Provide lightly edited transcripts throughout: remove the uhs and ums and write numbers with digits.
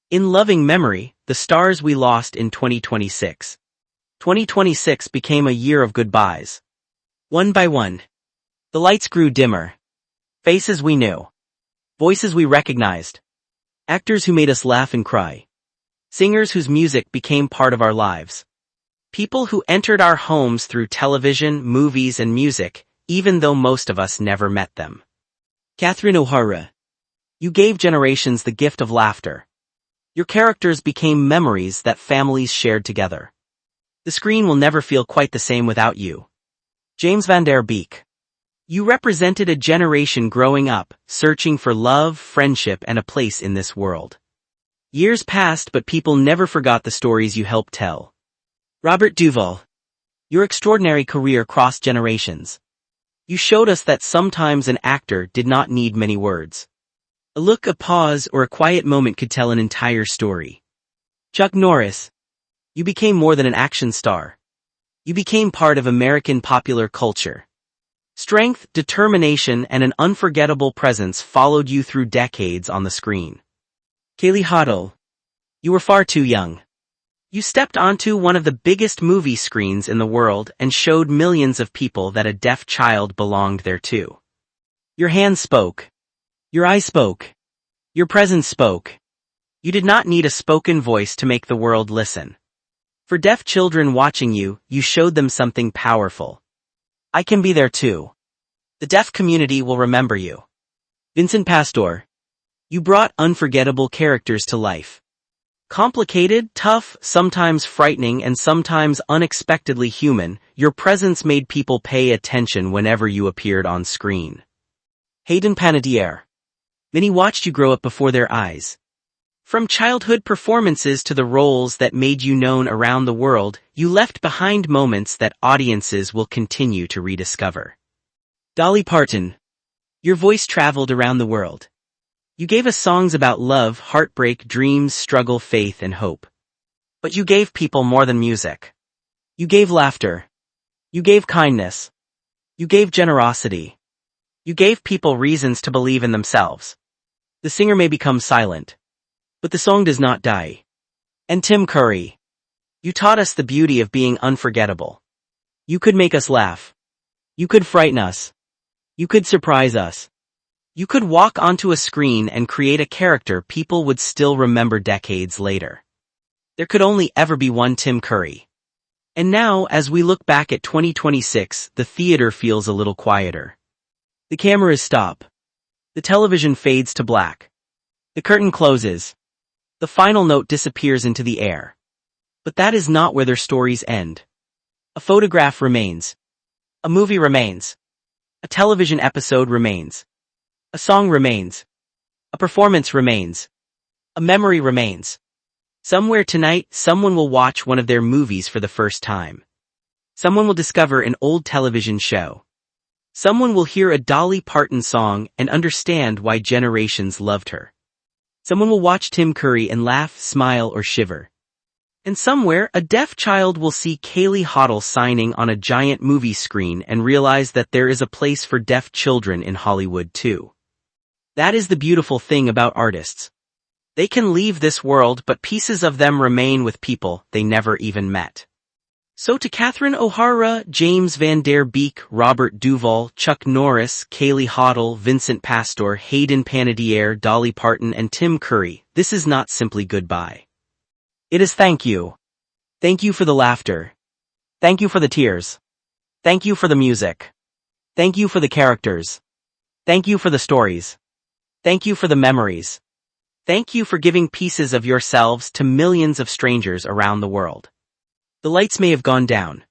In loving memory, the stars we lost in 2026. 2026 became a year of goodbyes. One by one. The lights grew dimmer. Faces we knew. Voices we recognized. Actors who made us laugh and cry. Singers whose music became part of our lives. People who entered our homes through television, movies, and music, even though most of us never met them. Catherine O'Hara. You gave generations the gift of laughter. Your characters became memories that families shared together. The screen will never feel quite the same without you. James Van Der Beek. You represented a generation growing up, searching for love, friendship, and a place in this world. Years passed, but people never forgot the stories you helped tell. Robert Duvall. Your extraordinary career crossed generations. You showed us that sometimes an actor did not need many words. A look, a pause, or a quiet moment could tell an entire story. Chuck Norris. You became more than an action star. You became part of American popular culture. Strength, determination, and an unforgettable presence followed you through decades on the screen. Kaylee Hoddle. You were far too young. You stepped onto one of the biggest movie screens in the world and showed millions of people that a deaf child belonged there too. Your hands spoke. Your eyes spoke. Your presence spoke. You did not need a spoken voice to make the world listen. For deaf children watching you, you showed them something powerful. I can be there too. The deaf community will remember you. Vincent Pastore. You brought unforgettable characters to life. Complicated, tough, sometimes frightening, and sometimes unexpectedly human, your presence made people pay attention whenever you appeared on screen. Hayden Panettiere. Many watched you grow up before their eyes. From childhood performances to the roles that made you known around the world, you left behind moments that audiences will continue to rediscover. Dolly Parton. Your voice traveled around the world. You gave us songs about love, heartbreak, dreams, struggle, faith, and hope. But you gave people more than music. You gave laughter. You gave kindness. You gave generosity. You gave people reasons to believe in themselves. The singer may become silent, but the song does not die. And Tim Curry. You taught us the beauty of being unforgettable. You could make us laugh. You could frighten us. You could surprise us. You could walk onto a screen and create a character people would still remember decades later. There could only ever be one Tim Curry. And now, as we look back at 2026, the theater feels a little quieter. The cameras stop. The television fades to black. The curtain closes. The final note disappears into the air. But that is not where their stories end. A photograph remains. A movie remains. A television episode remains. A song remains. A performance remains. A memory remains. Somewhere tonight, someone will watch one of their movies for the first time. Someone will discover an old television show. Someone will hear a Dolly Parton song and understand why generations loved her. Someone will watch Tim Curry and laugh, smile, or shiver. And somewhere, a deaf child will see Kaylee Hoddle signing on a giant movie screen and realize that there is a place for deaf children in Hollywood too. That is the beautiful thing about artists. They can leave this world, but pieces of them remain with people they never even met. So to Catherine O'Hara, James Van Der Beek, Robert Duvall, Chuck Norris, Kaylee Hoddle, Vincent Pastore, Hayden Panettiere, Dolly Parton, and Tim Curry, this is not simply goodbye. It is thank you. Thank you for the laughter. Thank you for the tears. Thank you for the music. Thank you for the characters. Thank you for the stories. Thank you for the memories. Thank you for giving pieces of yourselves to millions of strangers around the world. The lights may have gone down.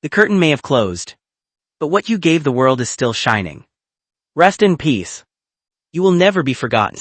The curtain may have closed. But what you gave the world is still shining. Rest in peace. You will never be forgotten.